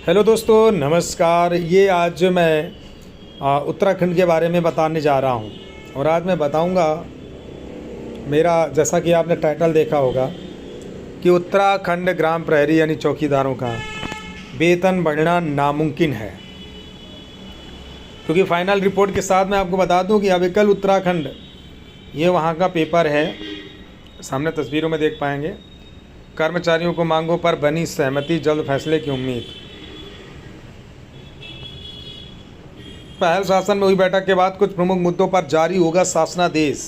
Hello दोस्तों, नमस्कार। ये आज मैं उत्तराखंड के बारे में बताने जा रहा हूँ और आज मैं बताऊँगा मेरा, जैसा कि आपने टाइटल देखा होगा कि उत्तराखंड ग्राम प्रहरी यानी चौकीदारों का वेतन बढ़ना नामुमकिन है। क्योंकि फाइनल रिपोर्ट के साथ मैं आपको बता दूं कि अविकल उत्तराखंड, ये वहाँ का पेपर है, सामने तस्वीरों में देख पाएंगे। कर्मचारियों को मांगों पर बनी सहमति, जल्द फैसले की उम्मीद। पहल शासन में हुई बैठक के बाद कुछ प्रमुख मुद्दों पर जारी होगा शासनादेश।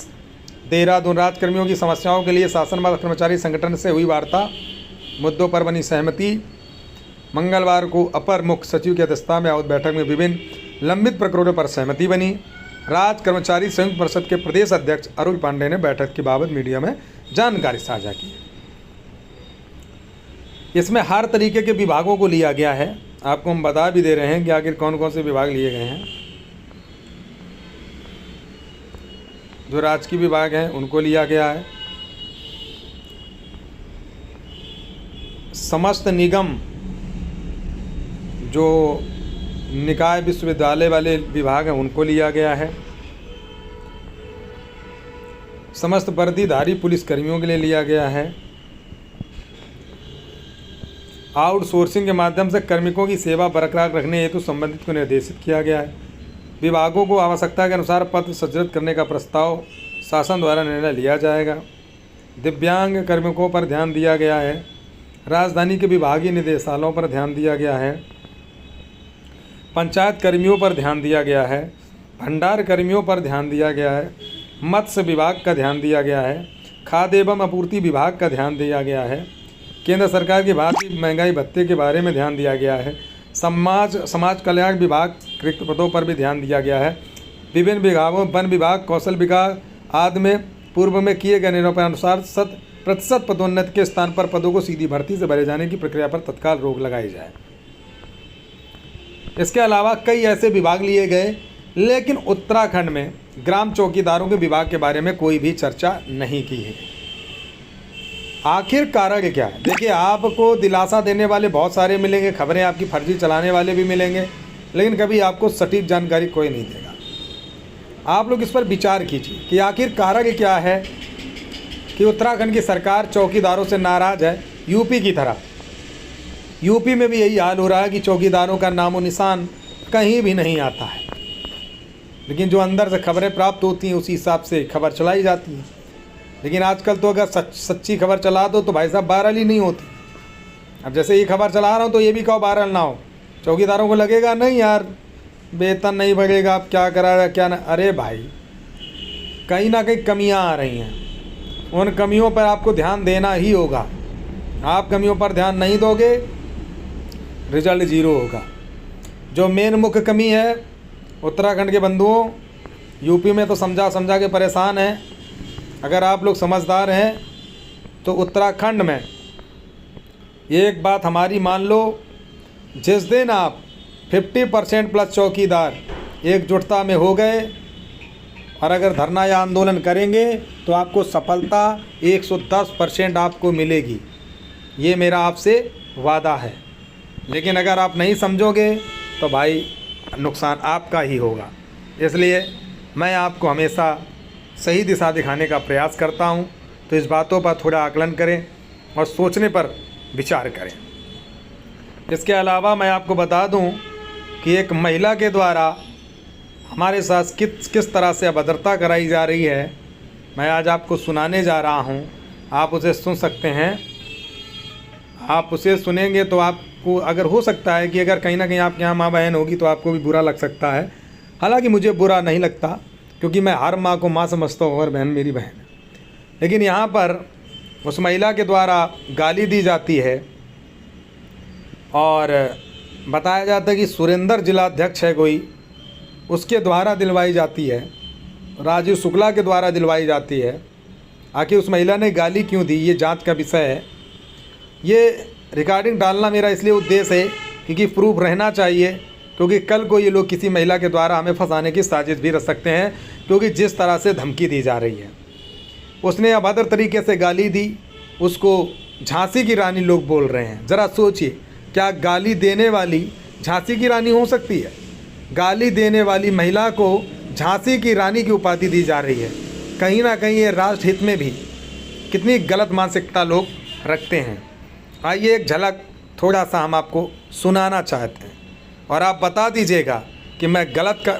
देहरादून, राज्यकर्मियों की समस्याओं के लिए शासन व कर्मचारी संगठन से हुई वार्ता, मुद्दों पर बनी सहमति। मंगलवार को अपर मुख्य सचिव की अध्यक्षता में आयोजित बैठक में विभिन्न लंबित प्रकरणों पर सहमति बनी। राज्य कर्मचारी संयुक्त परिषद के प्रदेश अध्यक्ष अरुण पांडे ने बैठक के बाबत मीडिया में जानकारी साझा की। इसमें हर तरीके के विभागों को लिया गया है। आपको हम बता भी दे रहे हैं कि आखिर कौन कौन से विभाग लिए गए हैं। जो राजकीय विभाग हैं उनको लिया गया है। समस्त निगम, जो निकाय विश्वविद्यालय वाले विभाग हैं उनको लिया गया है। समस्त वर्दीधारी पुलिसकर्मियों के लिए लिया गया है। आउटसोर्सिंग के माध्यम से कार्मिकों की सेवा बरकरार रखने हेतु संबंधित को निर्देशित किया गया है। विभागों को आवश्यकता के अनुसार पद सृजित करने का प्रस्ताव शासन द्वारा निर्णय लिया जाएगा। दिव्यांग कार्मिकों पर ध्यान दिया गया है। राजधानी के विभागीय निदेशालयों पर ध्यान दिया गया है। पंचायत कर्मियों पर ध्यान दिया गया है। भंडार कर्मियों पर ध्यान दिया गया है। मत्स्य विभाग का ध्यान दिया गया है। खाद्य एवं आपूर्ति विभाग का ध्यान दिया गया है। केंद्र सरकार के भारतीय महंगाई भत्ते के बारे में ध्यान दिया गया है। समाज कल्याण विभाग रिक्त पदों पर भी ध्यान दिया गया है। विभिन्न विभागों, वन विभाग, कौशल विकास आदि में पूर्व में किए गए निर्णयों पर अनुसार 100% पदोन्नति के स्थान पर पदों को सीधी भर्ती से भरे जाने की प्रक्रिया पर तत्काल रोक लगाई जाए। इसके अलावा कई ऐसे विभाग लिए गए, लेकिन उत्तराखंड में ग्राम चौकीदारों के विभाग के बारे में कोई भी चर्चा नहीं की है। आखिर कारण क्या है? देखिए, आपको दिलासा देने वाले बहुत सारे मिलेंगे, खबरें आपकी फर्जी चलाने वाले भी मिलेंगे, लेकिन कभी आपको सटीक जानकारी कोई नहीं देगा। आप लोग इस पर विचार कीजिए कि आखिर कारण क्या है कि उत्तराखंड की सरकार चौकीदारों से नाराज़ है। यूपी की तरह यूपी में भी यही हाल हो रहा है कि चौकीदारों का नामो निशान कहीं भी नहीं आता है, लेकिन जो अंदर से खबरें प्राप्त होती हैं उसी हिसाब से खबर चलाई जाती है। लेकिन आजकल तो अगर सच्ची खबर चला दो तो भाई साहब वायरल ही नहीं होती। अब जैसे ये खबर चला रहा हूँ तो ये भी कहो वायरल ना हो, चौकीदारों को लगेगा नहीं यार वेतन नहीं बढ़ेगा, अब क्या करा क्या ना। अरे भाई, कहीं ना कहीं कमियां आ रही हैं, उन कमियों पर आपको ध्यान देना ही होगा। आप कमियों पर ध्यान नहीं दोगे, रिजल्ट ज़ीरो होगा। जो मेन मुख्य कमी है उत्तराखंड के बंधुओं, यूपी में तो समझा के परेशान हैं। अगर आप लोग समझदार हैं तो उत्तराखंड में एक बात हमारी मान लो, जिस दिन आप 50% प्लस चौकीदार एकजुटता में हो गए और अगर धरना या आंदोलन करेंगे तो आपको सफलता 110% आपको मिलेगी। ये मेरा आपसे वादा है। लेकिन अगर आप नहीं समझोगे तो भाई नुकसान आपका ही होगा। इसलिए मैं आपको हमेशा सही दिशा दिखाने का प्रयास करता हूँ। तो इस बातों पर थोड़ा आकलन करें और सोचने पर विचार करें। इसके अलावा मैं आपको बता दूं कि एक महिला के द्वारा हमारे साथ किस तरह से अभद्रता कराई जा रही है, मैं आज आपको सुनाने जा रहा हूं। आप उसे सुन सकते हैं। आप उसे सुनेंगे तो आपको, अगर हो सकता है कि अगर कहीं ना कहीं आपके यहाँ माँ बहन होगी तो आपको भी बुरा लग सकता है। हालांकि मुझे बुरा नहीं लगता, क्योंकि मैं हर माँ को माँ समझता हूँ और बहन मेरी बहन है। लेकिन यहाँ पर उस महिला के द्वारा गाली दी जाती है और बताया जाता है कि सुरेंद्र जिलाध्यक्ष है कोई, उसके द्वारा दिलवाई जाती है, राजीव शुक्ला के द्वारा दिलवाई जाती है। आखिर उस महिला ने गाली क्यों दी, ये जांच का विषय है। ये रिकॉर्डिंग डालना मेरा इसलिए उद्देश्य है क्योंकि प्रूफ रहना चाहिए, क्योंकि कल को ये लोग किसी महिला के द्वारा हमें फंसाने की साजिश भी रच सकते हैं। क्योंकि जिस तरह से धमकी दी जा रही है, उसने अभद्र तरीके से गाली दी, उसको झांसी की रानी लोग बोल रहे हैं। ज़रा सोचिए क्या गाली देने वाली झांसी की रानी हो सकती है? गाली देने वाली महिला को झांसी की रानी की उपाधि दी जा रही है। कहीं ना कहीं ये राष्ट्र हित में भी कितनी गलत मानसिकता लोग रखते हैं। आइए एक झलक थोड़ा सा हम आपको सुनाना चाहते हैं और आप बता दीजिएगा कि मैं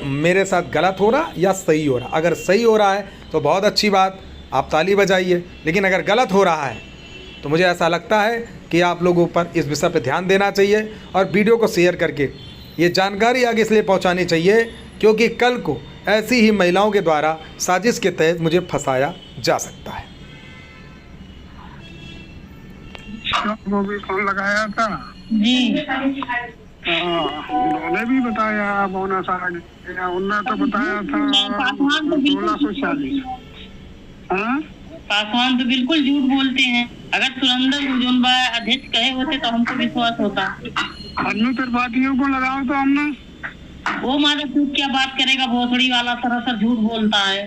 मेरे साथ गलत हो रहा या सही हो रहा। अगर सही हो रहा है तो बहुत अच्छी बात, आप ताली बजाइए। लेकिन अगर गलत हो रहा है तो मुझे ऐसा लगता है कि आप लोगों पर इस विषय पर ध्यान देना चाहिए और वीडियो को शेयर करके ये जानकारी आगे इसलिए पहुंचानी चाहिए क्योंकि कल को ऐसी ही महिलाओं के द्वारा साजिश के तहत मुझे फंसाया जा सकता है। वो भी फोन लगाया था जी। उन्होंने भी बताया बोनस आ गया, उन्होंने तो बताया था 1640। हाँ पासवान तो बिल्कुल झूठ बोलते हैं। अगर सुरेंद्र जोनबा अध्यक्ष कहे होते तो हमको विश्वास होता। अन्नू त्रिपाठियों को लगाओ तो हमने वो माधव तू क्या बात करेगा, भोसड़ी वाला सरासर झूठ बोलता है।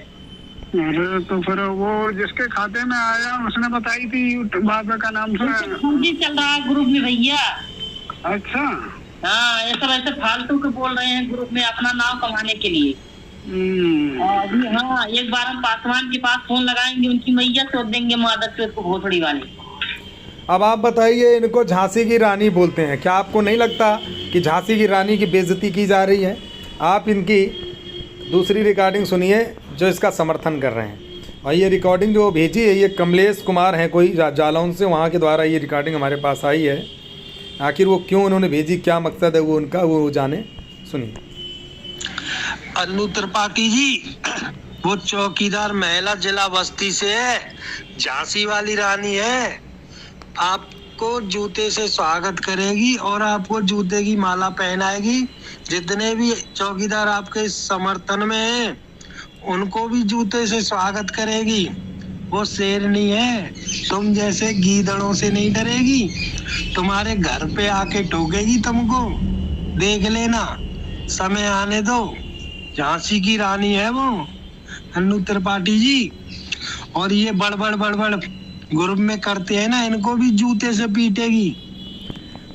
अरे तो फिर वो जिसके खाते में आया उसने बताई थी बाबा का नाम से फर्जी चल रहा है ग्रुप में भैया। अच्छा हाँ, ये सब ऐसे फालतू के बोल रहे हैं ग्रुप में अपना नाम कमाने के लिए। अभी हाँ, एक बार हम पासवान के पास फोन लगाएंगे, उनकी मैया चोट देंगे माधव चोट को भोसड़ी वाले। अब आप बताइए, इनको झांसी की रानी बोलते हैं, क्या आपको नहीं लगता कि झांसी की रानी की बेइज्जती की जा रही है? आप इनकी दूसरी रिकॉर्डिंग सुनिए जो इसका समर्थन कर रहे हैं। और ये रिकॉर्डिंग जो भेजी है ये कमलेश कुमार हैं कोई जालौन से, वहाँ के द्वारा ये रिकॉर्डिंग हमारे पास आई है। आखिर वो क्यों उन्होंने भेजी, क्या मकसद है वो उनका, वो जाने। सुनिए। अन्नू त्रिपाठी जी, वो चौकीदार महिला जिला बस्ती से है, झांसी वाली रानी है। आपको जूते से स्वागत करेगी और आपको जूते की माला पहनाएगी। जितने भी चौकीदार आपके समर्थन में हैं उनको भी जूते से स्वागत करेगी। वो शेरनी है, तुम जैसे गीदड़ों से नहीं डरेगी, तुम्हारे घर पे आके ठोकेगी तुमको। देख लेना, समय आने दो। झांसी की रानी है वो अन्नू त्रिपाठी जी। और ये बड़बड़ ग्रुप में करते हैं ना, इनको भी जूते से पीटेगी।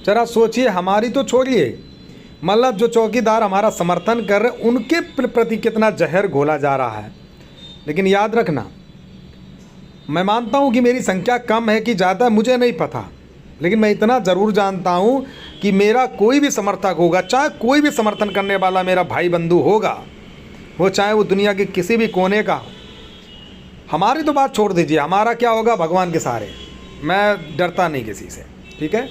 जरा सोचिए, हमारी तो छोड़िए, मतलब जो चौकीदार हमारा समर्थन कर रहे उनके प्रति कितना जहर घोला जा रहा है। लेकिन याद रखना, मैं मानता हूँ कि मेरी संख्या कम है कि ज़्यादा मुझे नहीं पता, लेकिन मैं इतना ज़रूर जानता हूँ कि मेरा कोई भी समर्थक होगा, चाहे कोई भी समर्थन करने वाला मेरा भाई बंधु होगा, वो चाहे वो दुनिया के किसी भी कोने का। हमारी तो बात छोड़ दीजिए, हमारा क्या होगा भगवान के सहारे, मैं डरता नहीं किसी से, ठीक है।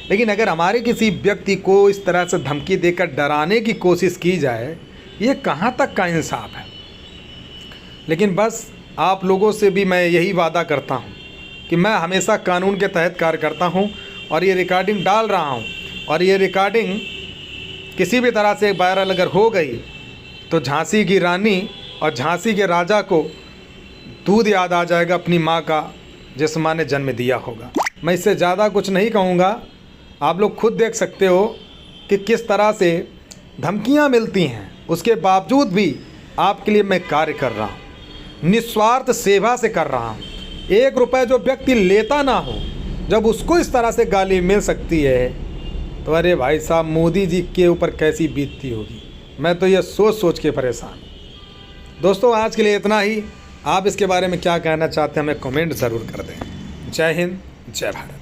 लेकिन अगर हमारे किसी व्यक्ति को इस तरह से धमकी देकर डराने की कोशिश की जाए, ये कहाँ तक का इंसाफ है। लेकिन बस आप लोगों से भी मैं यही वादा करता हूँ कि मैं हमेशा कानून के तहत कार्य करता हूँ और ये रिकॉर्डिंग डाल रहा हूँ। और ये रिकॉर्डिंग किसी भी तरह से वायरल अगर हो गई तो झांसी की रानी और झांसी के राजा को दूध याद आ जाएगा अपनी माँ का, जिस माँ ने जन्म दिया होगा। मैं इससे ज़्यादा कुछ नहीं कहूँगा, आप लोग खुद देख सकते हो कि किस तरह से धमकियाँ मिलती हैं। उसके बावजूद भी आपके लिए मैं कार्य कर रहा हूँ, निस्वार्थ सेवा से कर रहा हूँ। 1 रुपये जो व्यक्ति लेता ना हो, जब उसको इस तरह से गाली मिल सकती है तो अरे भाई साहब, मोदी जी के ऊपर कैसी बीतती होगी। मैं तो ये सोच के परेशान हूँ। दोस्तों, आज के लिए इतना ही। आप इसके बारे में क्या कहना चाहते हैं हमें कमेंट ज़रूर कर दें। जय हिंद, जय भारत।